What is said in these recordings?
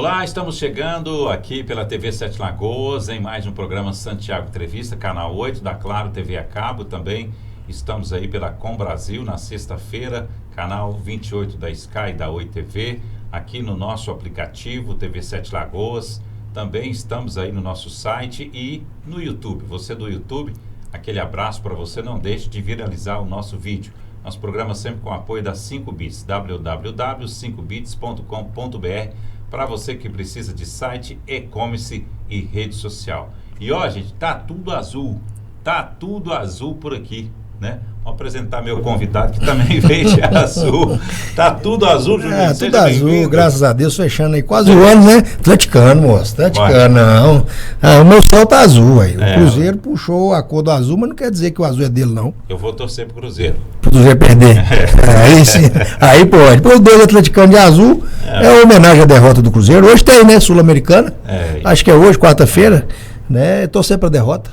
Olá, estamos chegando aqui pela TV Sete Lagoas em mais um programa Santiago Entrevista, canal 8 da Claro TV a cabo. Também estamos aí pela Com Brasil na sexta-feira, canal 28 da Sky da Oi TV, aqui no nosso aplicativo TV Sete Lagoas. Também estamos aí no nosso site e no YouTube. Você do YouTube, aquele abraço para você, não deixe de viralizar o nosso vídeo. Nosso programa sempre com apoio da 5bits, www.5bits.com.br, para você que precisa de site, e-commerce e rede social. E ó, gente, tá tudo azul por aqui, né? Vou apresentar meu convidado que também veio de azul. Tá tudo azul, Juninho. Tudo azul, graças a Deus, fechando aí quase o ano, né? Atleticano, moço. Atleticano, não. O meu céu tá azul aí. O Cruzeiro puxou a cor do azul, mas não quer dizer que o azul é dele, não. Eu vou torcer pro Cruzeiro. Pro Cruzeiro perder. Aí sim. Aí pode. Os dois atleticanos de azul é homenagem à derrota do Cruzeiro. Hoje tem, né? Sul-Americana. Acho que é hoje, quarta-feira, né? Torcer pra derrota.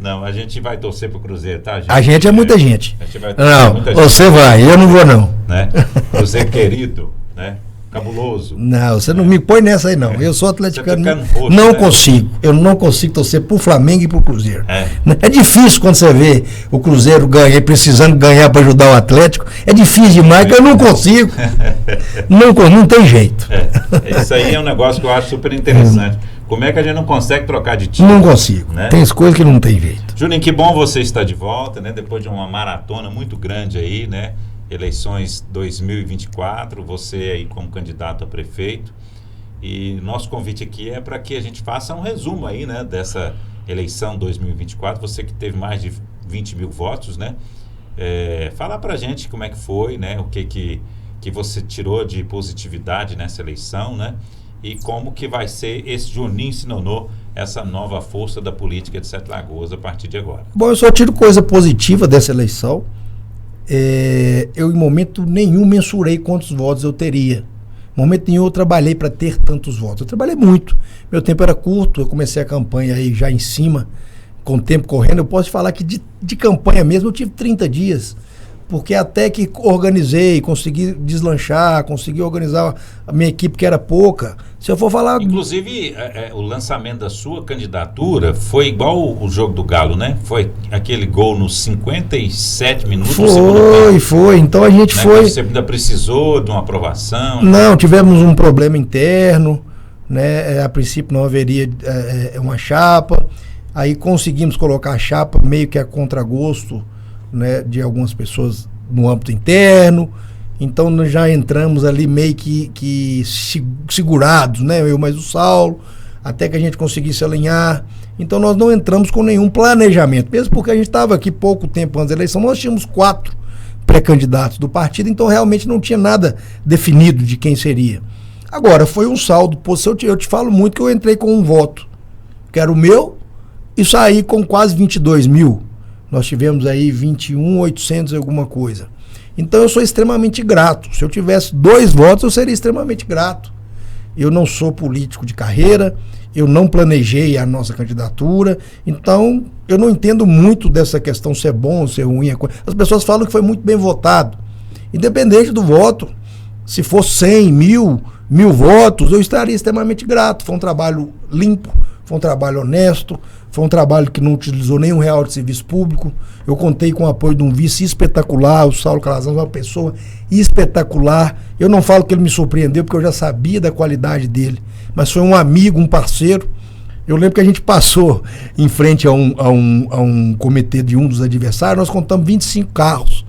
Não, a gente vai torcer pro Cruzeiro, tá, gente? A gente é muita gente. A gente vai torcer não, muita você gente, vai, eu não vou não. Né? Cruzeiro querido, né? Cabuloso. Não, você não me põe nessa aí não. Eu sou atleticano. Roxo, não né? consigo. Eu não consigo torcer pro Flamengo e pro Cruzeiro. É difícil quando você vê o Cruzeiro ganhar, precisando ganhar para ajudar o Atlético. É difícil demais, que eu não consigo. não tem jeito. Isso aí é um negócio que eu acho super interessante. Como é que a gente não consegue trocar de time? Não consigo, né? Tem as coisas que não tem jeito. Juninho, que bom você estar de volta, né? Depois de uma maratona muito grande aí, né? Eleições 2024, você aí como candidato a prefeito. E nosso convite aqui é para que a gente faça um resumo aí, né? Dessa eleição 2024, você que teve mais de 20 mil votos, né? Falar para a gente como é que foi, né? O que você tirou de positividade nessa eleição, né? E como que vai ser esse Juninho Sinonô, essa nova força da política de Sete Lagoas a partir de agora? Bom, eu só tiro coisa positiva dessa eleição. Eu em momento nenhum mensurei quantos votos eu teria. Em momento nenhum eu trabalhei para ter tantos votos. Eu trabalhei muito. Meu tempo era curto, eu comecei a campanha aí já em cima, com o tempo correndo. Eu posso falar que de campanha mesmo eu tive 30 dias. Porque até que organizei, consegui deslanchar, consegui organizar a minha equipe, que era pouca. Se eu for falar... Inclusive, o lançamento da sua candidatura foi igual o jogo do Galo, né? Foi aquele gol nos 57 minutos do segundo tempo. Foi. Então a gente foi... Você ainda precisou de uma aprovação? Não, tivemos um problema interno, né? A princípio não haveria uma chapa. Aí conseguimos colocar a chapa meio que a contragosto, né, de algumas pessoas no âmbito interno. Então nós já entramos ali meio que segurados, né, eu mais o Saulo, até que a gente conseguisse alinhar. Então nós não entramos com nenhum planejamento, mesmo porque a gente estava aqui pouco tempo antes da eleição. Nós tínhamos 4 pré-candidatos do partido, então realmente não tinha nada definido de quem seria. Agora, foi um saldo positivo. Eu te falo muito que eu entrei com um voto, que era o meu, e saí com quase 22 mil. Nós tivemos aí 21.800 alguma coisa. Então eu sou extremamente grato. Se eu tivesse 2 votos, eu seria extremamente grato. Eu não sou político de carreira, eu não planejei a nossa candidatura, então eu não entendo muito dessa questão ser bom ou ser ruim. As pessoas falam que foi muito bem votado. Independente do voto, se for 100, 1.000 votos, eu estaria extremamente grato. Foi um trabalho limpo, foi um trabalho honesto, foi um trabalho que não utilizou nenhum real de serviço público. Eu contei com o apoio de um vice espetacular, o Saulo Calazans, uma pessoa espetacular. Eu não falo que ele me surpreendeu, porque eu já sabia da qualidade dele, mas foi um amigo, um parceiro. Eu lembro que a gente passou em frente a um comitê de um dos adversários, nós contamos 25 carros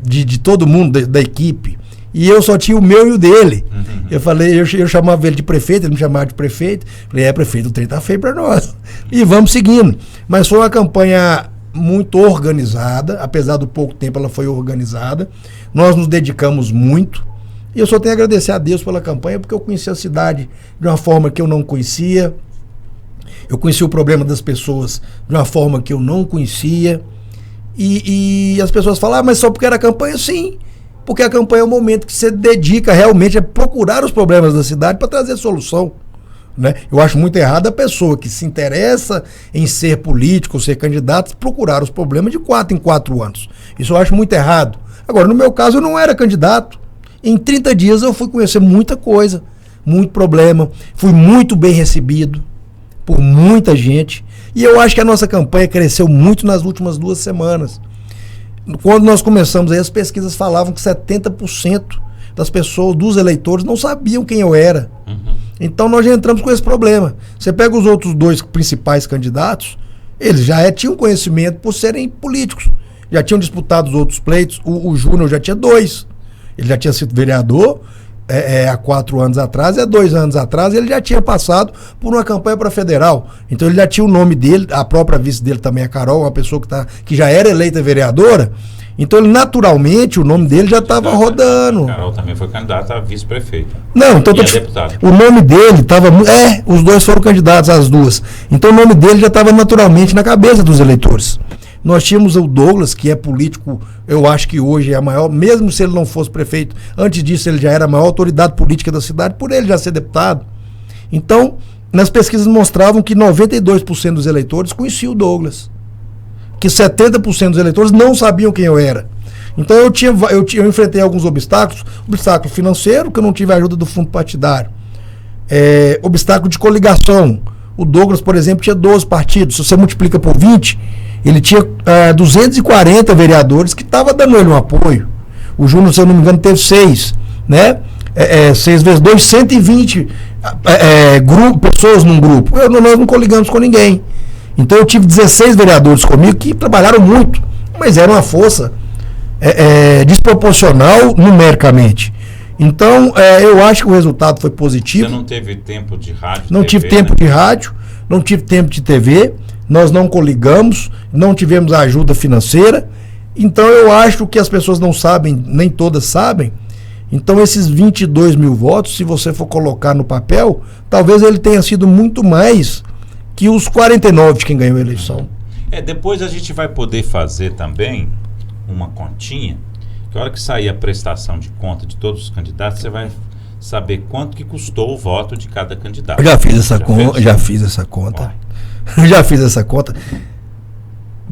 de todo mundo da equipe. E eu só tinha o meu e o dele. Eu falei, eu chamava ele de prefeito, ele me chamava de prefeito. Falei, prefeito, o trem tá feio pra nós. E vamos seguindo. Mas foi uma campanha muito organizada, apesar do pouco tempo ela foi organizada. Nós nos dedicamos muito. E eu só tenho a agradecer a Deus pela campanha, porque eu conheci a cidade de uma forma que eu não conhecia. Eu conheci o problema das pessoas de uma forma que eu não conhecia. E as pessoas falam, mas só porque era campanha? Sim. Porque a campanha é o momento que você dedica realmente a procurar os problemas da cidade para trazer solução, né? Eu acho muito errado a pessoa que se interessa em ser político, ser candidato, procurar os problemas de 4 em 4 anos. Isso eu acho muito errado. Agora, no meu caso, eu não era candidato. Em 30 dias eu fui conhecer muita coisa, muito problema, fui muito bem recebido por muita gente, e eu acho que a nossa campanha cresceu muito nas últimas 2 semanas. Quando nós começamos aí, as pesquisas falavam que 70% das pessoas, dos eleitores, não sabiam quem eu era. Então nós já entramos com esse problema. Você pega os outros 2 principais candidatos, eles já tinham conhecimento por serem políticos, já tinham disputado os outros pleitos. O Júnior já tinha 2, ele já tinha sido vereador há 4 anos atrás, e há 2 anos atrás ele já tinha passado por uma campanha para federal. Então ele já tinha o nome dele, a própria vice dele também, a Carol, uma pessoa que já era eleita vereadora. Então ele, naturalmente, o nome dele já estava rodando. A Carol também foi candidata a vice-prefeito. Não, então o nome dele estava... os 2 foram candidatos, as 2. Então o nome dele já estava naturalmente na cabeça dos eleitores. Nós tínhamos o Douglas, que é político, eu acho que hoje é a maior, mesmo se ele não fosse prefeito, antes disso ele já era a maior autoridade política da cidade, por ele já ser deputado. Então, nas pesquisas mostravam que 92% dos eleitores conheciam o Douglas, que 70% dos eleitores não sabiam quem eu era. Então eu enfrentei alguns obstáculos, obstáculo financeiro, que eu não tive a ajuda do fundo partidário, obstáculo de coligação. O Douglas, por exemplo, tinha 12 partidos, se você multiplica por 20, ele tinha 240 vereadores que estavam dando ele um apoio. O Júnior, se eu não me engano, teve 6, né? 6 vezes 2, 120 pessoas num grupo. Nós não coligamos com ninguém. Então eu tive 16 vereadores comigo que trabalharam muito, mas era uma força desproporcional numericamente. Então eu acho que o resultado foi positivo. Você não teve tempo de rádio? Não TV, tive tempo, né? De rádio, não tive tempo de TV, nós não coligamos, não tivemos ajuda financeira. Então eu acho que as pessoas não sabem, nem todas sabem. Então esses 22 mil votos, se você for colocar no papel, talvez ele tenha sido muito mais que os 49 de quem ganhou a eleição. Depois a gente vai poder fazer também uma continha, que a hora que sair a prestação de conta de todos os candidatos, você vai saber quanto que custou o voto de cada candidato. Eu já fiz essa conta, já fiz essa conta. Já fiz essa conta.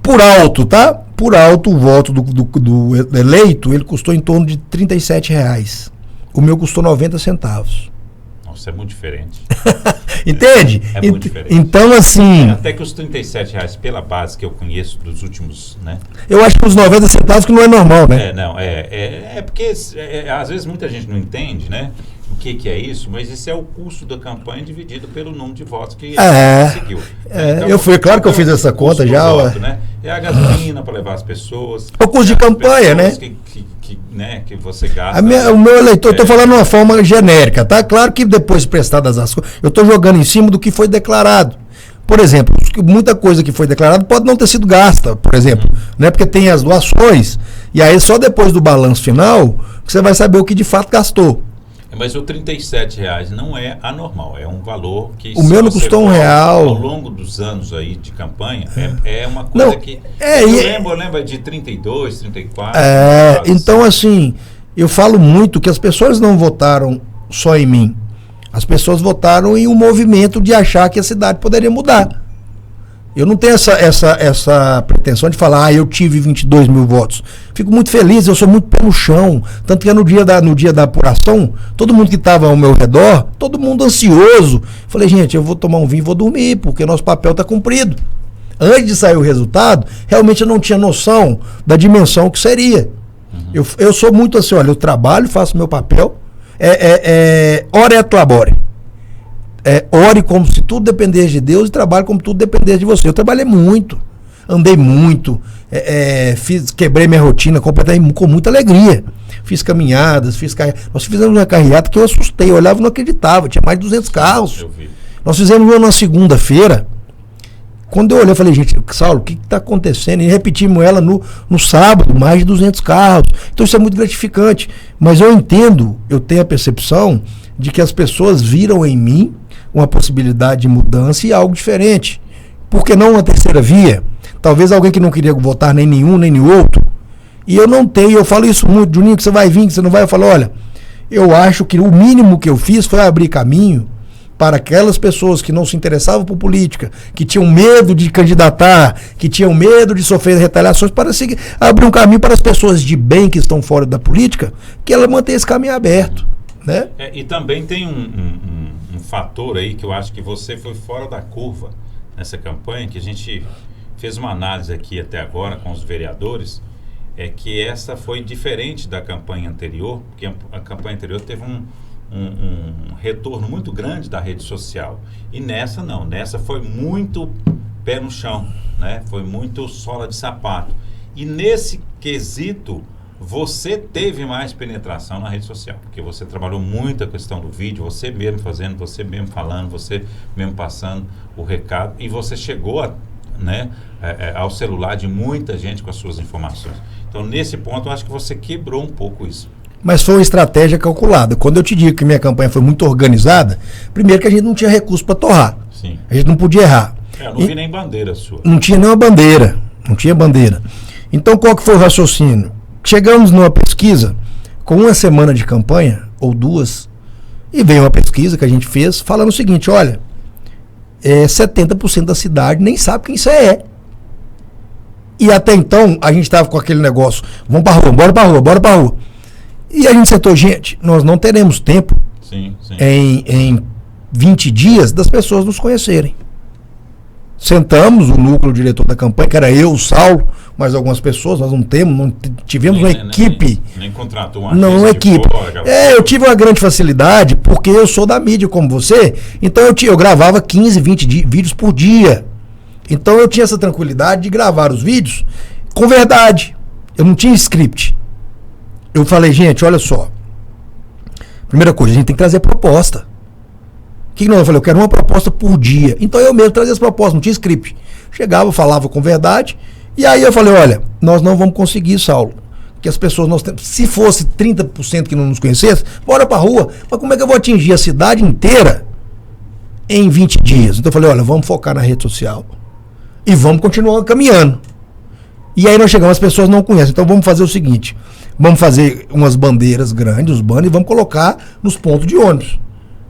Por alto, tá? Por alto, o voto do eleito, ele custou em torno de R$37. O meu custou 90 centavos. Nossa, é muito diferente. Entende? É muito diferente. Então, assim... Até que os R$37, pela base que eu conheço dos últimos, né? Eu acho que os 90 centavos que não é normal, né? Porque às vezes muita gente não entende, né? O que é isso, mas isso é o custo da campanha dividido pelo número de votos que conseguiu. Então, claro que eu fiz essa conta já. Voto, né? É a gasolina para levar as pessoas. O custo de campanha, né? Que você gasta. O meu eleitor, eu estou falando de uma forma genérica, tá? Claro que depois de prestadas as coisas, eu estou jogando em cima do que foi declarado. Por exemplo, muita coisa que foi declarada pode não ter sido gasta, por exemplo, né? Porque tem as doações, e aí só depois do balanço final que você vai saber o que de fato gastou. Mas o R$37 não é anormal, é um valor que... O meu não custou R$1. Ao longo dos anos aí de campanha, é uma coisa não, que... Eu lembro de 32, 34... Então assim, eu falo muito que as pessoas não votaram só em mim. As pessoas votaram em um movimento de achar que a cidade poderia mudar. Eu não tenho essa pretensão de falar, eu tive 22 mil votos. Fico muito feliz, eu sou muito pé no chão. Tanto que no dia da apuração, todo mundo que estava ao meu redor, todo mundo ansioso. Falei, gente, eu vou tomar um vinho e vou dormir, porque nosso papel está cumprido. Antes de sair o resultado, realmente eu não tinha noção da dimensão que seria. Eu sou muito assim, olha, eu trabalho, faço meu papel, ora et labore. Ore como se tudo dependesse de Deus e trabalhe como tudo dependesse de você. Eu trabalhei muito, andei muito, quebrei minha rotina completamente com muita alegria. Fiz caminhadas, nós fizemos uma carreata que eu assustei, eu olhava e não acreditava, tinha mais de 200 carros. Nós fizemos uma na segunda-feira. Quando eu olhei, eu falei, gente, Saulo, o que está acontecendo? E repetimos ela no sábado, mais de 200 carros. Então isso é muito gratificante. Mas eu entendo, eu tenho a percepção de que as pessoas viram em mim uma possibilidade de mudança e algo diferente. Por que não uma terceira via? Talvez alguém que não queria votar nem nenhum, nem no outro. E eu não tenho, eu falo isso muito, Juninho, que você vai vir, que você não vai. Eu falo, olha, eu acho que o mínimo que eu fiz foi abrir caminho para aquelas pessoas que não se interessavam por política, que tinham medo de candidatar, que tinham medo de sofrer retaliações, para abrir um caminho para as pessoas de bem que estão fora da política, que ela mantenha esse caminho aberto, né? E também tem um fator aí que eu acho que você foi fora da curva nessa campanha, que a gente fez uma análise aqui até agora com os vereadores, é que essa foi diferente da campanha anterior, porque a campanha anterior teve um retorno muito grande da rede social. E nessa não, nessa foi muito pé no chão, né? Foi muito sola de sapato. E nesse quesito, você teve mais penetração na rede social, porque você trabalhou muito a questão do vídeo, você mesmo fazendo, você mesmo falando, você mesmo passando o recado, e você chegou ao celular de muita gente com as suas informações. Então, nesse ponto, eu acho que você quebrou um pouco isso. Mas foi uma estratégia calculada. Quando eu te digo que minha campanha foi muito organizada, primeiro que a gente não tinha recurso para torrar. Sim. A gente não podia errar. Eu não vi nem bandeira sua. Não tinha nenhuma bandeira. Não tinha bandeira. Então, qual que foi o raciocínio? Chegamos numa pesquisa com uma semana de campanha, ou duas, e veio uma pesquisa que a gente fez falando o seguinte, olha, 70% da cidade nem sabe quem você é. E até então, a gente estava com aquele negócio, vamos pra rua, bora pra rua, bora pra rua. E a gente sentou, gente, nós não teremos tempo em 20 dias das pessoas nos conhecerem. Sentamos o núcleo diretor da campanha, que era eu, o Saulo, mais algumas pessoas, nós não tivemos uma equipe. Nem contratou uma equipe. Eu tive uma grande facilidade, porque eu sou da mídia como você, então eu gravava 15, 20 vídeos por dia. Então eu tinha essa tranquilidade de gravar os vídeos com verdade. Eu não tinha script. Eu falei, gente, olha só. Primeira coisa, a gente tem que trazer proposta. O que não? Eu falei, eu quero uma proposta por dia. Então eu mesmo trazia as propostas, não tinha script. Chegava, falava com verdade. E aí eu falei, olha, nós não vamos conseguir, Saulo. Que as pessoas, se fosse 30% que não nos conhecesse, bora pra rua. Mas como é que eu vou atingir a cidade inteira em 20 dias? Então eu falei, olha, vamos focar na rede social. E vamos continuar caminhando. E aí nós chegamos, as pessoas não conhecem. Então vamos fazer o seguinte, vamos fazer umas bandeiras grandes, os banners, e vamos colocar nos pontos de ônibus,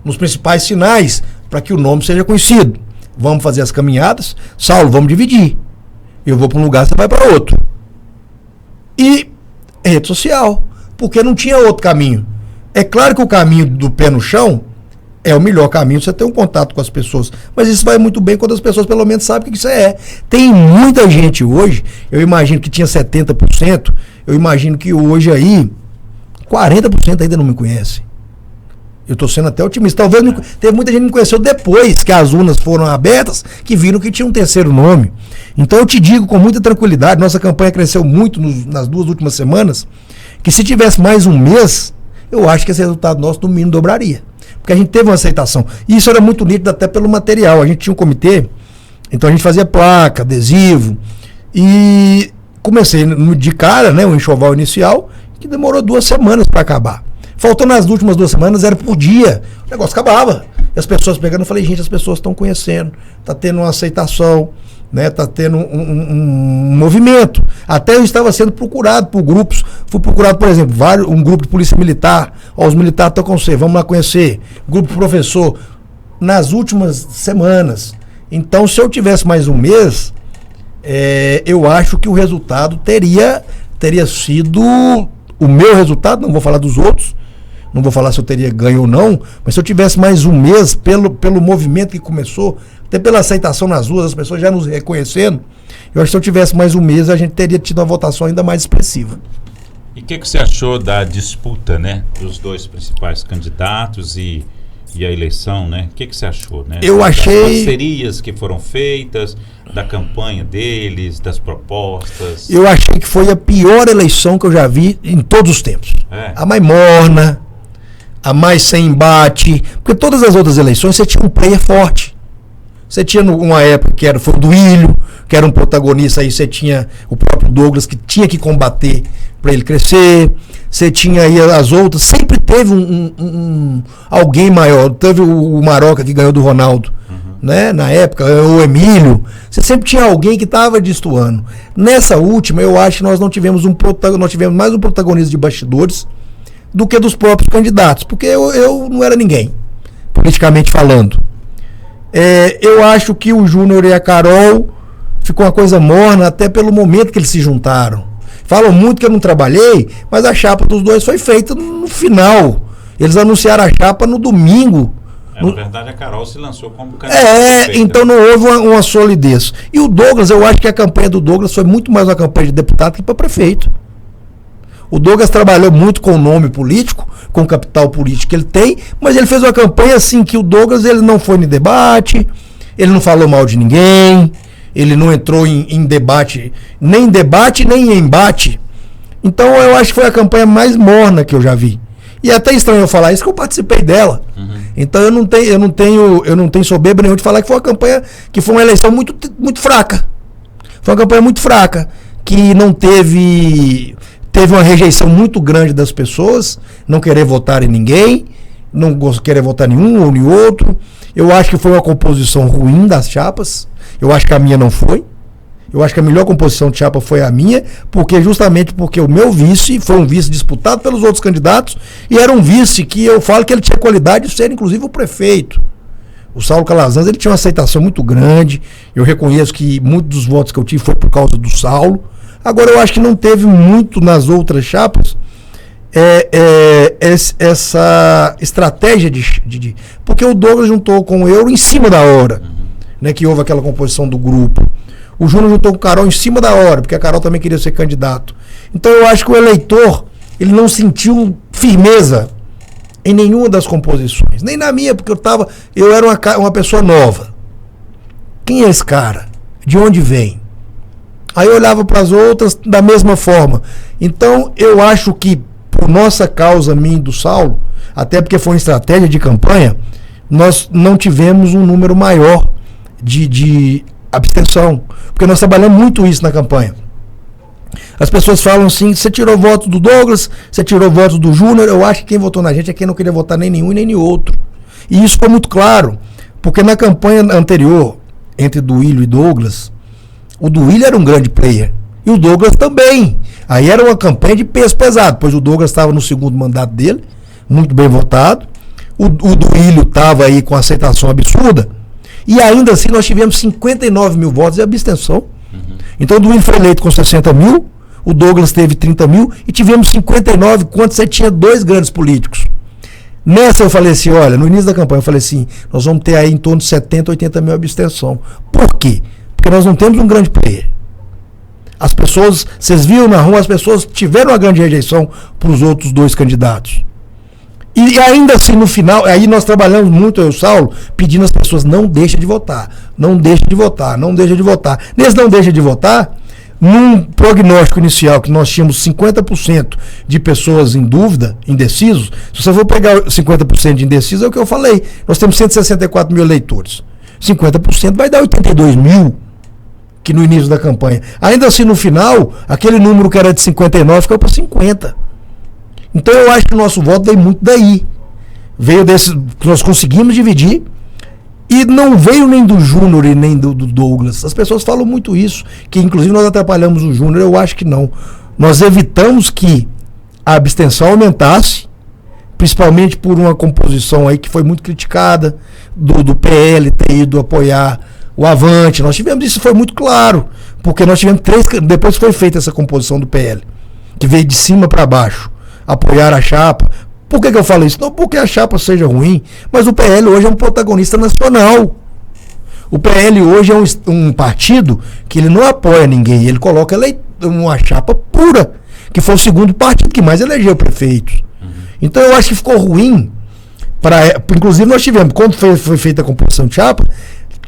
nos principais sinais, para que o nome seja conhecido. Vamos fazer as caminhadas. Saulo, vamos dividir. Eu vou para um lugar, você vai para outro. E rede social, porque não tinha outro caminho. É claro que o caminho do pé no chão é o melhor caminho, você ter um contato com as pessoas. Mas isso vai muito bem quando as pessoas pelo menos sabem o que isso é. Tem muita gente hoje, eu imagino que tinha 70%, eu imagino que hoje aí 40% ainda não me conhece. Eu estou sendo até otimista. Talvez teve muita gente que me conheceu depois que as urnas foram abertas, que viram que tinha um terceiro nome. Então eu te digo com muita tranquilidade, nossa campanha cresceu muito nas 2 últimas semanas, que se tivesse mais um mês, eu acho que esse resultado nosso no mínimo dobraria. Porque a gente teve uma aceitação. E isso era muito nítido até pelo material. A gente tinha um comitê, então a gente fazia placa, adesivo. E comecei de cara, né, o enxoval inicial, que demorou 2 semanas para acabar. Faltou nas últimas 2 semanas, era por dia. O negócio acabava. E as pessoas pegando, eu falei, gente, as pessoas estão conhecendo, está tendo uma aceitação, né, está tendo um movimento. Até eu estava sendo procurado por grupos. Fui procurado, por exemplo, um grupo de polícia militar. Ó, os militares estão com você, vamos lá conhecer. Grupo de professor. Nas últimas semanas. Então, se eu tivesse mais um mês, eu acho que o resultado teria sido o meu resultado, não vou falar dos outros, não vou falar se eu teria ganho ou não, mas se eu tivesse mais um mês, pelo movimento que começou, até pela aceitação nas ruas, as pessoas já nos reconhecendo, eu acho que se eu tivesse mais um mês, a gente teria tido uma votação ainda mais expressiva. E o que você achou da disputa, né, dos 2 principais candidatos e a eleição, né? O que você achou, né? Eu achei... Das parcerias que foram feitas, da campanha deles, das propostas. Eu achei que foi a pior eleição que eu já vi em todos os tempos. A mais morna, a mais sem embate, porque todas as outras eleições você tinha um player forte. Você tinha uma época que foi o Duílio, que era um protagonista, aí você tinha o próprio Douglas, que tinha que combater para ele crescer. Você tinha aí as outras, sempre teve alguém maior. Teve o Maroca que ganhou do Ronaldo, né? Na época, o Emílio. Você sempre tinha alguém que estava destoando. Nessa última, eu acho que nós não tivemos nós tivemos mais um protagonista de bastidores do que dos próprios candidatos, porque eu não era ninguém. politicamente falando. Eu acho que o Júnior e a Carol ficou uma coisa morna até pelo momento que eles se juntaram. Falam muito que eu não trabalhei, mas a chapa dos dois foi feita no final. Eles anunciaram a chapa no domingo. Na verdade, a Carol se lançou como candidata. Então não houve uma solidez. E o Douglas, eu acho que a campanha do Douglas foi muito mais uma campanha de deputado que para prefeito. O Douglas trabalhou muito com o nome político, com o capital político que ele tem, mas ele fez uma campanha assim que o Douglas ele não foi em debate, ele não falou mal de ninguém, ele não entrou em debate, nem em embate. Então eu acho que foi a campanha mais morna que eu já vi. E é até estranho eu falar isso, que eu participei dela. Então eu não tenho soberba nenhuma de falar que foi uma campanha, que foi uma eleição muito, muito fraca. Foi uma campanha muito fraca, que não teve uma rejeição muito grande das pessoas, não querer votar em ninguém, não querer votar em um ou em outro. Eu acho que foi uma composição ruim das chapas. Eu acho que a minha não foi. Eu acho que a melhor composição de chapa foi a minha, justamente porque o meu vice foi um vice disputado pelos outros candidatos e era um vice que eu falo que ele tinha qualidade de ser inclusive o prefeito. O Saulo Calazans, ele tinha uma aceitação muito grande. Eu reconheço que muitos dos votos que eu tive foi por causa do Saulo. Agora eu acho que não teve muito nas outras chapas essa estratégia porque o Douglas juntou com o Euro em cima da hora, né, que houve aquela composição do grupo. O Júnior juntou com o Carol em cima da hora, porque a Carol também queria ser candidato. Então eu acho que o eleitor, ele não sentiu firmeza em nenhuma das composições. Nem na minha, porque eu era uma pessoa nova. Quem é esse cara? De onde vem? Aí eu olhava para as outras da mesma forma. Então eu acho que, por nossa causa, minha e do Saulo, até porque foi uma estratégia de campanha, nós não tivemos um número maior de abstenção, porque nós trabalhamos muito isso na campanha. As pessoas falam assim: você tirou voto do Douglas, você tirou voto do Júnior. Eu acho que quem votou na gente é quem não queria votar nem nenhum e nem nem outro. E isso ficou muito claro, porque na campanha anterior, entre Duílio e Douglas, o Duílio era um grande player, e o Douglas também. Aí era uma campanha de peso pesado, pois o Douglas estava no segundo mandato dele, muito bem votado, o Duílio estava aí com aceitação absurda, e ainda assim nós tivemos 59 mil votos de abstenção. Então o Duílio foi eleito com 60 mil, o Douglas teve 30 mil, e tivemos 59, quando você tinha dois grandes políticos. Nessa eu falei assim, olha, no início da campanha eu falei assim, nós vamos ter aí em torno de 70, 80 mil abstenção. Por quê? Porque nós não temos um grande player. As pessoas, vocês viram na rua, as pessoas tiveram uma grande rejeição para os outros dois candidatos. E ainda assim, no final, aí nós trabalhamos muito, eu e o Saulo, pedindo às pessoas: não deixem de votar, não deixem de votar, não deixem de votar. Nesse não deixa de votar, num prognóstico inicial que nós tínhamos 50% de pessoas em dúvida, indecisos, se você for pegar 50% de indecisos, é o que eu falei, nós temos 164 mil eleitores. 50% vai dar 82 mil, que no início da campanha. Ainda assim, no final, aquele número que era de 59 ficou para 50. Então eu acho que o nosso voto veio muito daí. Veio desse que nós conseguimos dividir, e não veio nem do Júnior e nem do Douglas. As pessoas falam muito isso, que inclusive nós atrapalhamos o Júnior. Eu acho que não. Nós evitamos que a abstenção aumentasse, principalmente por uma composição aí que foi muito criticada, do PL ter ido apoiar o Avante. Nós tivemos isso, foi muito claro, porque nós tivemos depois que foi feita essa composição do PL, que veio de cima para baixo, apoiar a chapa. Por que eu falo isso? Não porque a chapa seja ruim, mas o PL hoje é um protagonista nacional. O PL hoje é um partido que ele não apoia ninguém, ele coloca uma chapa pura, que foi o segundo partido que mais elegeu prefeitos. Então eu acho que ficou ruim. Inclusive nós tivemos, quando foi feita a composição de chapa,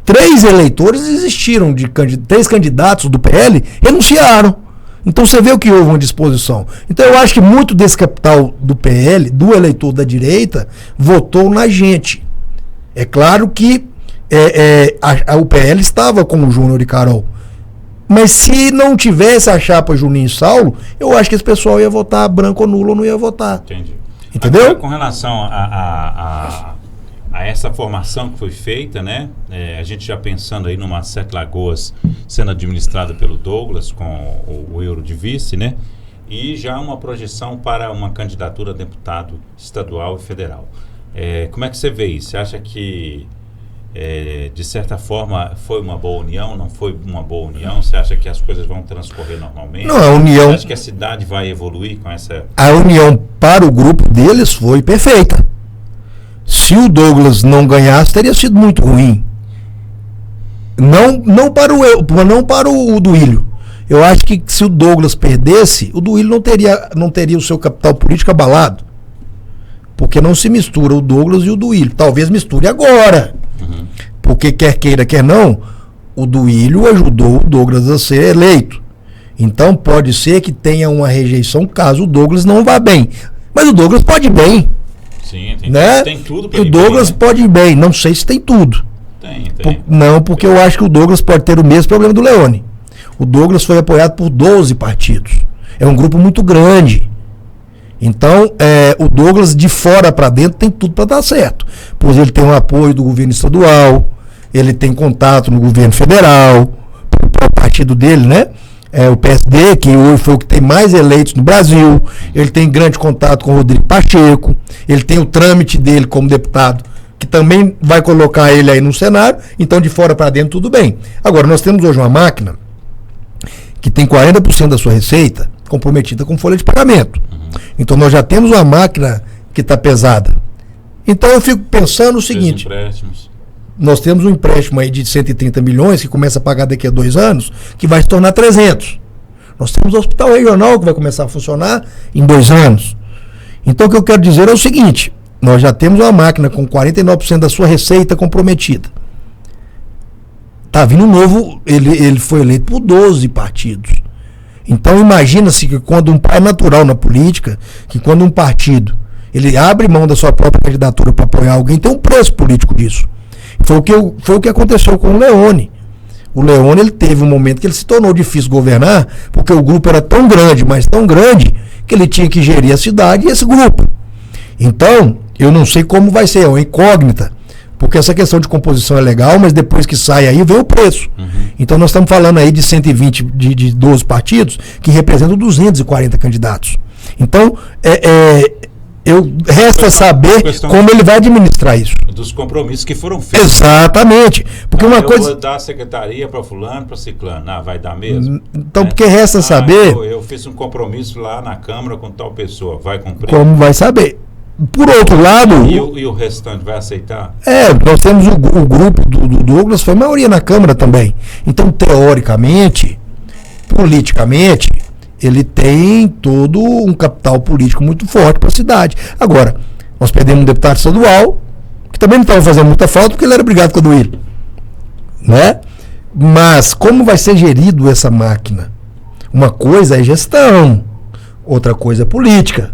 3 eleitores existiram, 3 candidatos do PL renunciaram. Então você vê o que houve uma disposição. Então eu acho que muito desse capital do PL, do eleitor da direita, votou na gente. É claro que o PL estava com o Júnior e Carol. Mas se não tivesse a chapa Juninho e Saulo, eu acho que esse pessoal ia votar branco ou nulo ou não ia votar. Entendi. Entendeu? Agora, com relação a essa formação que foi feita, né? A gente já pensando aí numa Sete Lagoas sendo administrada pelo Douglas com o Euro de vice, né? E já uma projeção para uma candidatura a deputado estadual e federal. Como é que você vê isso? Você acha que, de certa forma, foi uma boa união? Não foi uma boa união? Você acha que as coisas vão transcorrer normalmente? Não, a união... Você acha que a cidade vai evoluir com essa... A união para o grupo deles foi perfeita. Se o Douglas não ganhasse, teria sido muito ruim. Não para o Duílio. Eu acho que se o Douglas perdesse, o Duílio não teria o seu capital político abalado. Porque não se mistura o Douglas e o Duílio. Talvez misture agora. Uhum. Porque quer queira, quer não, o Duílio ajudou o Douglas a ser eleito. Então pode ser que tenha uma rejeição caso o Douglas não vá bem. Mas o Douglas pode ir bem. Sim, tem tudo para o Douglas pode ir bem. Não sei se tem tudo. Tem. Não, porque eu acho que o Douglas pode ter o mesmo problema do Leone. O Douglas foi apoiado por 12 partidos. É um grupo muito grande. Então, o Douglas, de fora para dentro, tem tudo para dar certo. Pois ele tem o apoio do governo estadual, ele tem contato no governo federal, o partido dele, né? O PSD, que hoje foi o que tem mais eleitos no Brasil. Ele tem grande contato com o Rodrigo Pacheco. Ele tem o trâmite dele como deputado, que também vai colocar ele aí no cenário. Então, de fora para dentro, tudo bem. Agora, nós temos hoje uma máquina que tem 40% da sua receita comprometida com folha de pagamento. Então nós já temos uma máquina que está pesada. Então eu fico pensando o seguinte: nós temos um empréstimo aí de 130 milhões que começa a pagar daqui a 2 anos, que vai se tornar 300. Nós temos o hospital regional que vai começar a funcionar em 2 anos. Então o que eu quero dizer é o seguinte: nós já temos uma máquina com 49% da sua receita comprometida. Está vindo um novo, ele foi eleito por 12 partidos. Então imagina-se que quando é natural na política, que quando um partido ele abre mão da sua própria candidatura para apoiar alguém, tem um preço político disso. Foi o que aconteceu com o Leone. O Leone, ele teve um momento que ele se tornou difícil governar, porque o grupo era tão grande, mas tão grande, que ele tinha que gerir a cidade e esse grupo. Então, eu não sei como vai ser, é uma incógnita. Porque essa questão de composição é legal, mas depois que sai aí, vem o preço. Uhum. Então nós estamos falando aí de 120 de 12 partidos, que representam 240 candidatos. Então, resta saber como ele vai administrar isso. Dos compromissos que foram feitos. Exatamente. Porque uma coisa... vou dar a secretaria para fulano, para ciclano. Vai dar mesmo? Então, porque resta saber... Eu fiz um compromisso lá na Câmara com tal pessoa. Vai cumprir? Como vai saber? Por outro lado... E o restante vai aceitar? Nós temos o grupo do Douglas, foi maioria na Câmara também. Então, teoricamente, politicamente, ele tem todo um capital político muito forte para a cidade. Agora, nós perdemos um deputado estadual, que também não estava fazendo muita falta, porque ele era brigado com o Duílio. Né? Mas, como vai ser gerido essa máquina? Uma coisa é gestão, outra coisa é política.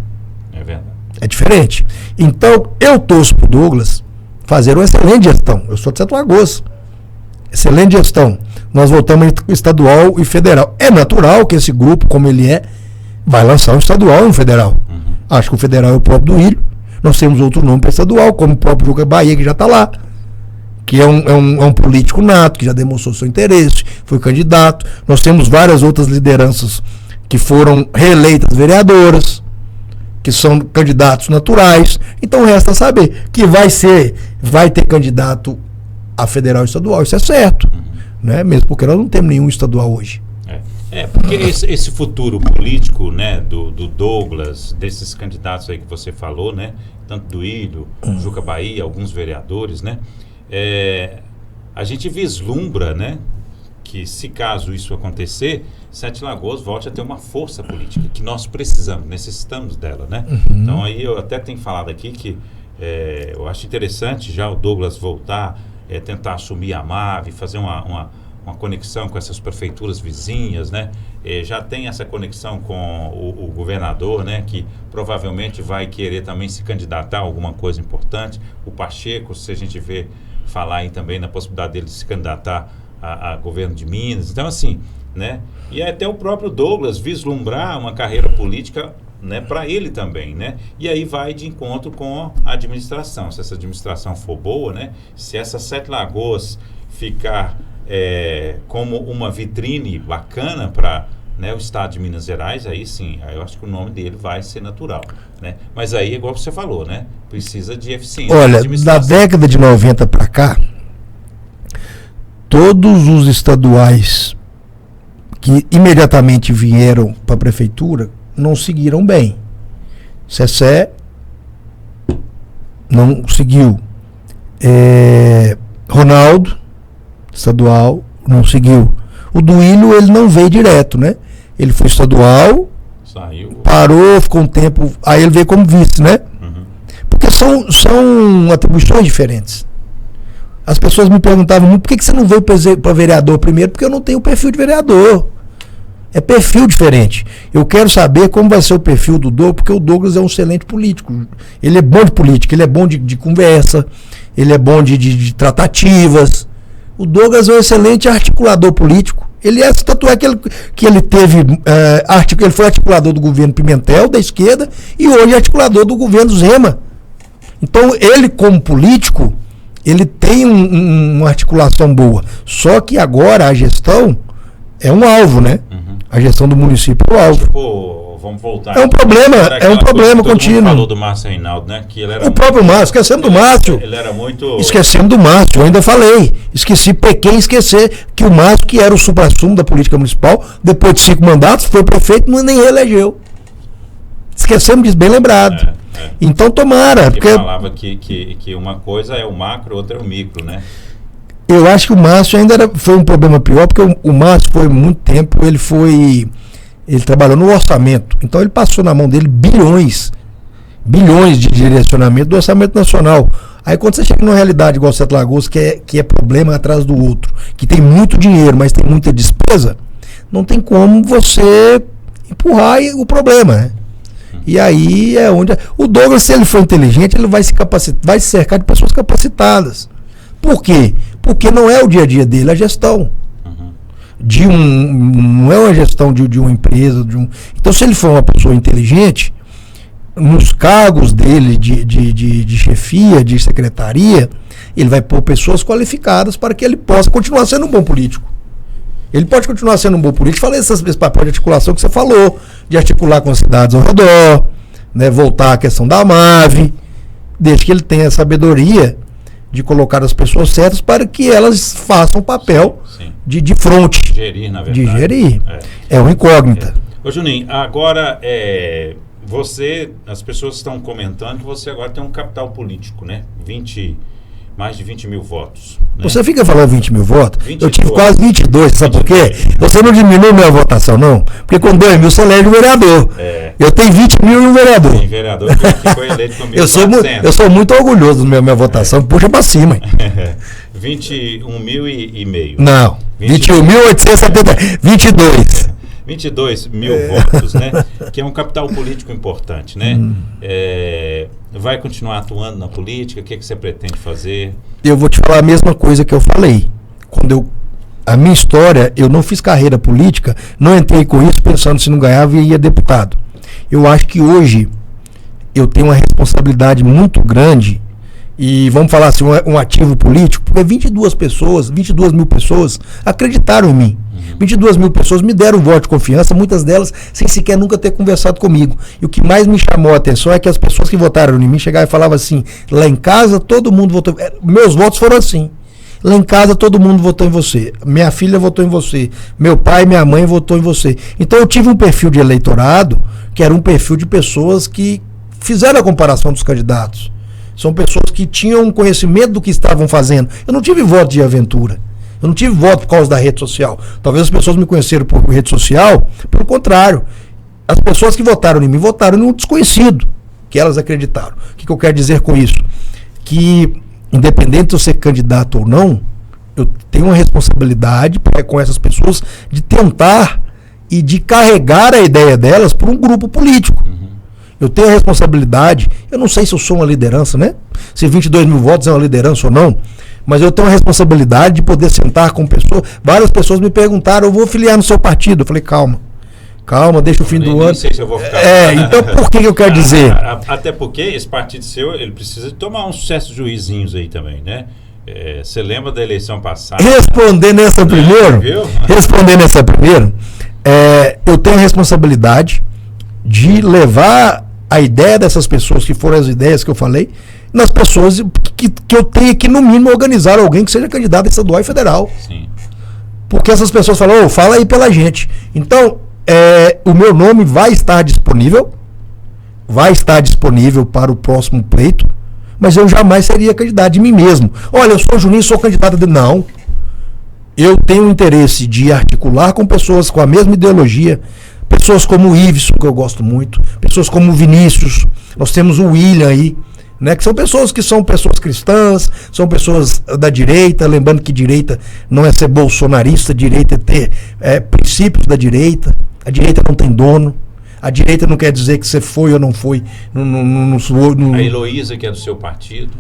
É verdade. É diferente. Então, eu torço para o Douglas fazer uma excelente gestão. Eu sou de Santo Lagoas. Excelente gestão. Nós voltamos em estadual e federal. É natural que esse grupo, como ele vai lançar um estadual e um federal. Uhum. Acho que o federal é o próprio Duílio. Nós temos outro nome para estadual, como o próprio Juca Bahia, que já está lá. Que é um político nato, que já demonstrou seu interesse, foi candidato. Nós temos várias outras lideranças que foram reeleitas vereadoras, que são candidatos naturais. Então resta saber que vai ter candidato a federal e estadual, isso é certo. Né? Mesmo porque nós não temos nenhum estadual hoje. Porque esse futuro político, né, do Douglas, desses candidatos aí que você falou, né, tanto do Duílio, Juca Bahia, alguns vereadores, né, a gente vislumbra, né, que se caso isso acontecer, Sete Lagoas volte a ter uma força política, que nós necessitamos dela, né? Uhum. Então aí eu até tenho falado aqui que eu acho interessante já o Douglas voltar, tentar assumir a MAV, fazer uma conexão com essas prefeituras vizinhas, né? Já tem essa conexão com o governador, né? Que provavelmente vai querer também se candidatar a alguma coisa importante. O Pacheco, se a gente vê falar aí também na possibilidade dele de se candidatar a governo de Minas. Então, assim, né? E até o próprio Douglas vislumbrar uma carreira política, né, para ele também, né? E aí vai de encontro com a administração. Se essa administração for boa, né? Se essa Sete Lagoas ficar como uma vitrine bacana para né, o estado de Minas Gerais, aí sim, aí eu acho que o nome dele vai ser natural, né? Mas aí, igual você falou, né? Precisa de eficiência. Olha, da década de 90 para cá, todos os estaduais que imediatamente vieram para a prefeitura não seguiram bem. Cessé não seguiu. Ronaldo, estadual, não seguiu. O Duílio, ele não veio direto, né? Ele foi estadual, saiu, parou, ficou um tempo, aí ele veio como vice, né? Uhum. Porque são atribuições diferentes. As pessoas me perguntavam muito, por que você não veio para vereador primeiro? Porque eu não tenho perfil de vereador. É perfil diferente. Eu quero saber como vai ser o perfil do Douglas, porque o Douglas é um excelente político. Ele é bom de política, ele é bom de conversa, ele é bom de tratativas. O Douglas é um excelente articulador político. Ele é, tanto é que ele teve, ele foi articulador do governo Pimentel, da esquerda, e hoje é articulador do governo Zema. Então, ele como político, ele tem uma articulação boa. Só que agora a gestão é um alvo, né? Uhum. A gestão do município é um alvo. Tipo, vamos voltar. É um problema contínuo. Todo mundo falou do Márcio Reinaldo, né? Que ele era o próprio Márcio, esquecendo do Márcio. Ele era muito... Esquecendo do Márcio, eu ainda falei. Pequei em esquecer que o Márcio, que era o suprassumo da política municipal, depois de 5 mandatos, foi prefeito e nem reelegeu. Esquecemos disso, bem lembrado. Então tomara. Porque falava que uma coisa é o macro, outra é o micro, né? Eu acho que o Márcio ainda foi um problema pior, porque o Márcio foi muito tempo, ele trabalhou no orçamento. Então ele passou na mão dele bilhões de direcionamento do orçamento nacional. Aí quando você chega numa realidade igual Sete Lagoas, que é problema atrás do outro, que tem muito dinheiro, mas tem muita despesa, não tem como você empurrar o problema, né? E aí é onde... O Douglas, se ele for inteligente, ele vai se cercar de pessoas capacitadas. Por quê? Porque não é o dia a dia dele, é a gestão. Não é uma gestão de uma empresa. Então, se ele for uma pessoa inteligente, nos cargos dele de chefia, de secretaria, ele vai pôr pessoas qualificadas para que ele possa continuar sendo um bom político. Ele pode continuar sendo um bom político. Falei esse papel de articulação que você falou, de articular com as cidades ao redor, né, voltar à questão da AMAV, desde que ele tenha a sabedoria de colocar as pessoas certas para que elas façam o papel de fronte. Gerir, na verdade. De gerir. É uma incógnita. Ô Juninho, agora as pessoas estão comentando que você agora tem um capital político, né? Mais de 20 mil votos. Né? Você fica falando 20 mil votos? 22. Eu tive quase 22, sabe 22. Por quê? Você não diminuiu minha votação, não? Porque com 2 mil você elege um vereador. Eu tenho 20 mil e um vereador. Tem vereador que foi eleito comigo. Eu sou muito orgulhoso da minha votação. Puxa pra cima. 21 mil e meio. Não, 21.870. 22 mil votos, né? Que é um capital político importante, né? Vai continuar atuando na política? O que você pretende fazer? Eu vou te falar a mesma coisa que eu falei. A minha história, eu não fiz carreira política, não entrei com isso pensando se não ganhava e ia deputado. Eu acho que hoje eu tenho uma responsabilidade muito grande e vamos falar assim, um ativo político, porque 22 mil pessoas acreditaram em mim. 22 mil pessoas me deram um voto de confiança, muitas delas sem sequer nunca ter conversado comigo. E o que mais me chamou a atenção é que as pessoas que votaram em mim chegavam e falavam assim, lá em casa todo mundo votou, meus votos foram assim, lá em casa todo mundo votou em você, minha filha votou em você, meu pai e minha mãe votou em você. Então eu tive um perfil de eleitorado, que era um perfil de pessoas que fizeram a comparação dos candidatos. São pessoas que tinham um conhecimento do que estavam fazendo. Eu não tive voto de aventura. Eu não tive voto por causa da rede social. Talvez as pessoas me conheceram por rede social. Pelo contrário. As pessoas que votaram em mim, votaram em um desconhecido. Que elas acreditaram. O que eu quero dizer com isso? Que, independente de eu ser candidato ou não, eu tenho uma responsabilidade com essas pessoas de tentar e de carregar a ideia delas para um grupo político. Eu tenho a responsabilidade, eu não sei se eu sou uma liderança, né? Se 22 mil votos é uma liderança ou não, mas eu tenho a responsabilidade de poder sentar com pessoas. Várias pessoas me perguntaram, eu vou filiar no seu partido. Eu falei, calma, deixa o fim do ano. Nem sei se eu vou ficar. Então por que eu quero dizer? Até porque esse partido seu, ele precisa de tomar uns certos juizinhos aí também, né? Você lembra da eleição passada? Respondendo essa primeiro, eu tenho a responsabilidade de levar a ideia dessas pessoas, que foram as ideias que eu falei, nas pessoas que eu tenho que, no mínimo, organizar alguém que seja candidato a estadual e federal. Sim. Porque essas pessoas falam, fala aí pela gente. Então, o meu nome vai estar disponível para o próximo pleito, mas eu jamais seria candidato de mim mesmo. Olha, eu sou Juninho, sou candidato de... Não. Eu tenho o interesse de articular com pessoas com a mesma ideologia, pessoas como o Iveson, que eu gosto muito, pessoas como o Vinícius, nós temos o William aí, né, que são pessoas cristãs, são pessoas da direita, lembrando que direita não é ser bolsonarista, direita é ter princípios da direita, a direita não tem dono, a direita não quer dizer que você foi ou não foi. A Heloísa, que é do seu partido.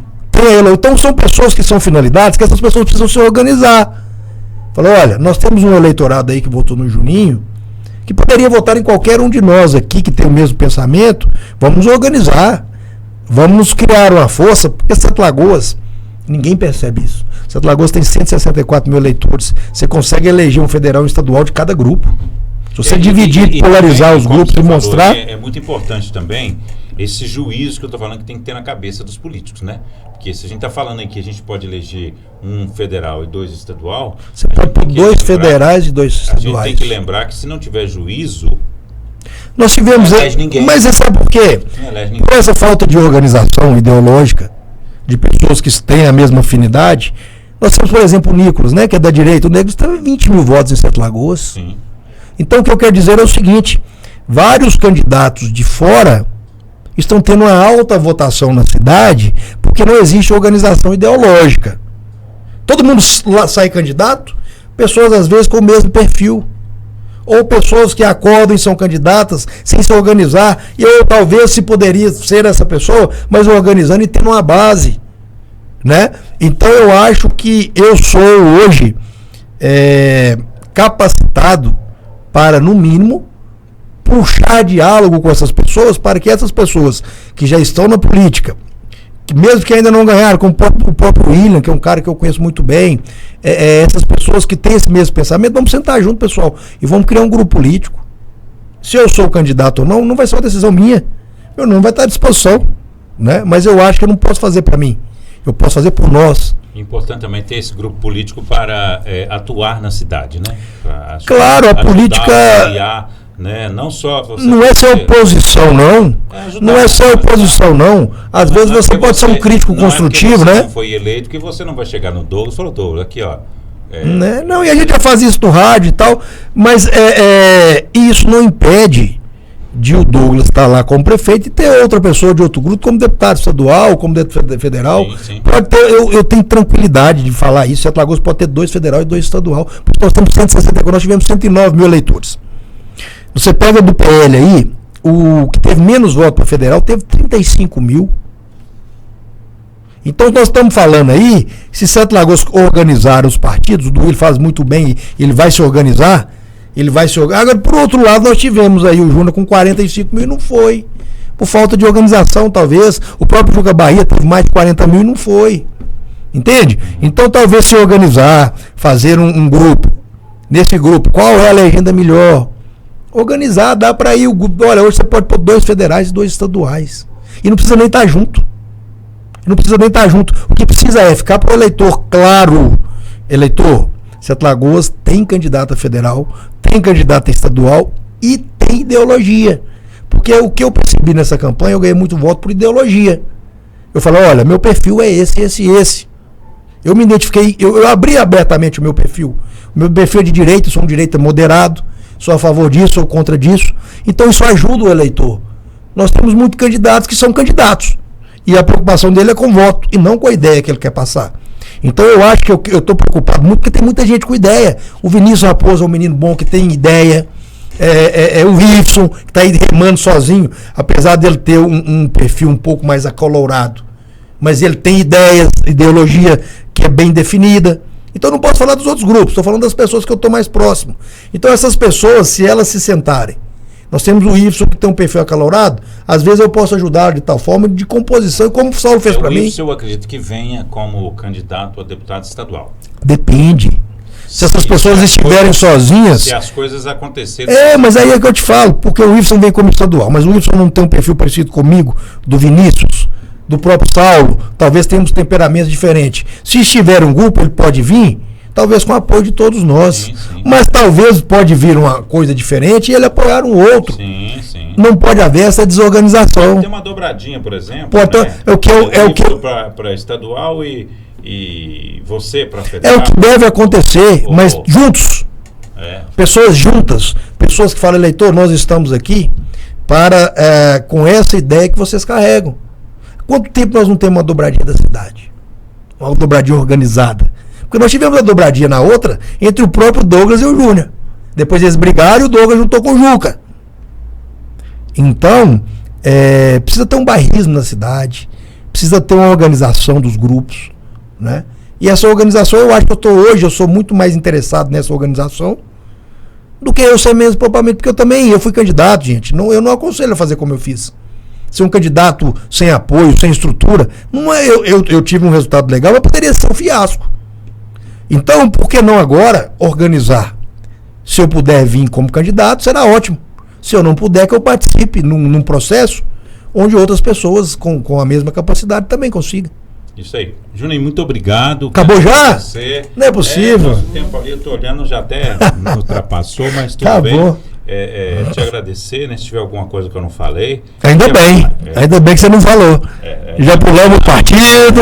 Então são pessoas que são finalidades, que essas pessoas precisam se organizar. Falou, olha, nós temos um eleitorado aí que votou no Juninho, que poderia votar em qualquer um de nós aqui que tem o mesmo pensamento. Vamos organizar, vamos criar uma força, porque Sete Lagoas, ninguém percebe isso. Sete Lagoas tem 164 mil eleitores. Você consegue eleger um federal e um estadual de cada grupo. Se você dividir, polarizar os grupos e mostrar... É muito importante também esse juízo que eu estou falando que tem que ter na cabeça dos políticos, né? Porque se a gente está falando aqui, a gente pode eleger um federal e 2 estadual... Você pode pôr 2 federais e 2 estaduais. A gente tem que lembrar que se não tiver juízo... Nós tivemos... Não elege ninguém. Mas você sabe por quê? Não elege ninguém. Por essa falta de organização ideológica, de pessoas que têm a mesma afinidade, nós temos, por exemplo, o Nicolas, né, que é da direita. O Nicolas teve 20 mil votos em Sete Lagoas. Sim. Então, o que eu quero dizer é o seguinte, vários candidatos de fora estão tendo uma alta votação na cidade porque não existe organização ideológica. Todo mundo sai candidato, pessoas às vezes com o mesmo perfil, ou pessoas que acordam e são candidatas sem se organizar, e eu talvez se poderia ser essa pessoa, mas organizando e tendo uma base, né? Então eu acho que eu sou hoje capacitado para, no mínimo, puxar diálogo com essas pessoas, para que essas pessoas que já estão na política, que mesmo que ainda não ganharam, como o próprio William, que é um cara que eu conheço muito bem, essas pessoas que têm esse mesmo pensamento, vamos sentar junto, pessoal, e vamos criar um grupo político. Se eu sou candidato ou não, não vai ser uma decisão minha. Meu nome vai estar à disposição, né? Mas eu acho que eu não posso fazer para mim. Eu posso fazer por nós. Importante também ter esse grupo político para atuar na cidade, né? Claro, a política... Apoiar, né? Não só você não é só oposição, não. Não é só oposição, não. Às vezes você pode ser um crítico construtivo, né? Não foi eleito que você não vai chegar no Douglas e falar, Douglas, aqui, ó. Né? Não, e a gente já faz isso no rádio e tal, mas isso não impede de o Douglas estar lá como prefeito e ter outra pessoa de outro grupo como deputado estadual, como deputado federal. Sim, sim. Pode ter, eu tenho tranquilidade de falar isso. Sete Lagoas pode ter 2 federal e 2 estadual. Porque nós temos 160, nós tivemos 109 mil eleitores. Você pega do PL aí, o que teve menos voto para federal teve 35 mil. Então nós estamos falando aí, se Sete Lagoas organizar os partidos, o Duílio faz muito bem, ele vai se organizar. Agora, por outro lado, nós tivemos aí o Júnior com 45 mil e não foi. Por falta de organização, talvez. O próprio Juca Bahia teve mais de 40 mil e não foi. Entende? Então, talvez se organizar, fazer um grupo. Nesse grupo, qual é a legenda melhor? Organizar, dá para ir. Olha, hoje você pode pôr 2 federais e 2 estaduais. E não precisa nem estar junto. O que precisa é ficar para o eleitor claro. Eleitor, Sete Lagoas tem candidata federal, tem candidata estadual e tem ideologia. Porque o que eu percebi nessa campanha, eu ganhei muito voto por ideologia. Eu falei, olha, meu perfil é esse. Eu me identifiquei, eu abri abertamente o meu perfil. O meu perfil é de direita, sou um direita moderado, sou a favor disso, sou contra disso. Então isso ajuda o eleitor. Nós temos muitos candidatos que são candidatos. E a preocupação dele é com o voto e não com a ideia que ele quer passar. Então eu acho que eu estou preocupado muito porque tem muita gente com ideia. O Vinícius Raposo é um menino bom que tem ideia. O Iveson, que está aí remando sozinho, apesar dele ter um perfil um pouco mais acolourado. Mas ele tem ideias, ideologia que é bem definida. Então eu não posso falar dos outros grupos, estou falando das pessoas que eu estou mais próximo. Então essas pessoas, se elas se sentarem, nós temos o Iveson que tem um perfil acalorado, às vezes eu posso ajudar de tal forma de composição, como o Saulo fez para mim. O Iveson eu acredito que venha como candidato a deputado estadual. Depende. Se essas pessoas estiverem sozinhas... Se as coisas acontecerem... mas aí é que eu te falo, porque o Wilson vem como estadual, mas o Wilson não tem um perfil parecido comigo, do Vinícius, do próprio Saulo, talvez tenhamos temperamentos diferentes. Se estiver um grupo, ele pode vir, talvez com apoio de todos nós. Sim, sim. Mas talvez pode vir uma coisa diferente e ele apoiar um outro. Sim, sim. Não pode haver essa desorganização. Tem uma dobradinha, por exemplo. Pode, né? é o que para estadual e você para é federal. o que deve acontecer, mas juntos. Pessoas juntas, pessoas que falam, eleitor, nós estamos aqui para com essa ideia que vocês carregam. Quanto tempo nós não temos uma dobradinha da cidade? Uma dobradinha organizada. Porque nós tivemos a dobradinha na outra entre o próprio Douglas e o Júnior. Depois eles brigaram e o Douglas juntou com o Juca. Então, precisa ter um bairrismo na cidade, precisa ter uma organização dos grupos, né? E essa organização, eu acho que eu sou muito mais interessado nessa organização do que eu ser mesmo propriamente, porque eu fui candidato, gente. Eu não aconselho a fazer como eu fiz. Ser um candidato sem apoio, sem estrutura, não é, eu tive um resultado legal, mas poderia ser um fiasco. Então, por que não agora organizar? Se eu puder vir como candidato, será ótimo. Se eu não puder, que eu participe num processo onde outras pessoas com a mesma capacidade também consigam. Isso aí. Juninho, muito obrigado. Acabou já? Você. Não é possível. Nosso tempo ali, eu tô olhando, já até ultrapassou, mas tudo Acabou. bem. Te agradecer, né? Se tiver alguma coisa que eu não falei. Ainda bem que você não falou. Já pulamos o partido.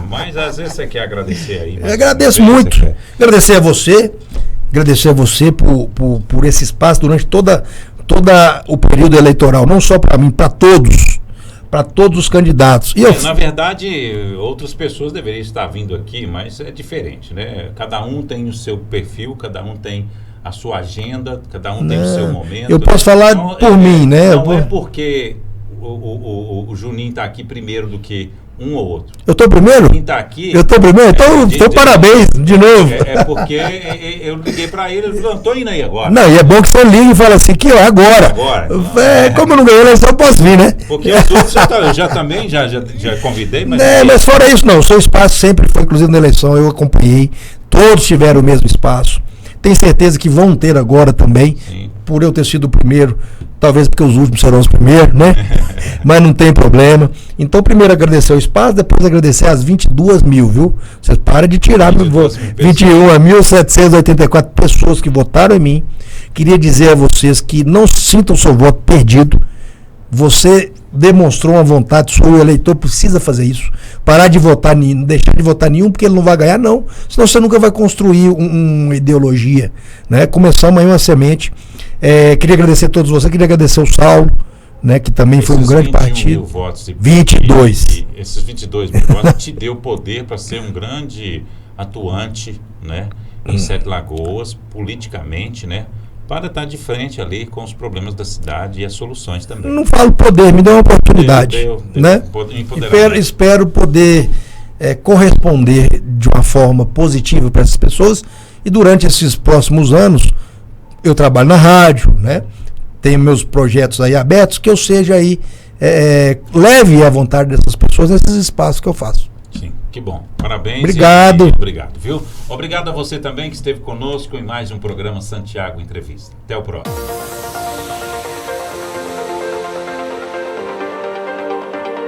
Mas às vezes você quer agradecer aí. Eu agradeço muito. Agradecer a você por esse espaço durante todo o período eleitoral, não só para mim, para todos os candidatos. Na verdade, outras pessoas deveriam estar vindo aqui, mas é diferente, né? Cada um tem o seu perfil, cada um tem a sua agenda, cada um tem o seu momento. Eu posso falar por mim, né? Não é porque o Juninho está aqui primeiro do que um ou outro. Eu estou primeiro? Juninho está aqui. Eu estou primeiro? Então, parabéns de novo. Porque eu liguei para ele falou, estou indo aí agora. Não, e é bom que você liga e fala assim, que agora. Como eu não ganhei eleição, eu posso vir, né? Porque os outros eu já convidei, mas... Mas fora isso, não. O seu espaço sempre foi, inclusive na eleição, eu acompanhei. Todos tiveram o mesmo espaço. Tenho certeza que vão ter agora também. Sim. Por eu ter sido o primeiro, talvez porque os últimos serão os primeiros, né? Mas não tem problema. Então, primeiro agradecer o espaço, depois agradecer as 22 mil, viu? Vocês param de tirar 21.784 pessoas que votaram em mim. Queria dizer a vocês que não sintam o seu voto perdido. Você demonstrou uma vontade sua, o eleitor precisa fazer isso. Parar de votar, não deixar de votar nenhum, porque ele não vai ganhar, não. Senão você nunca vai construir uma ideologia, né? Começamos aí uma semente. Queria agradecer a todos vocês, queria agradecer o Saulo, né, que também foi um grande partido. 22. Esses 22 mil votos te deu poder para ser um grande atuante, né, em Sete Lagoas, politicamente, né? Para estar de frente ali com os problemas da cidade e as soluções também. Não falo poder, me deu uma oportunidade. Né? Espero poder corresponder de uma forma positiva para essas pessoas. E durante esses próximos anos, eu trabalho na rádio, né? Tenho meus projetos aí abertos, que eu seja aí, leve a vontade dessas pessoas nesses espaços que eu faço. Sim, que bom. Parabéns. Obrigado. Obrigado, viu? Obrigado a você também que esteve conosco em mais um programa Santiago Entrevista. Até o próximo.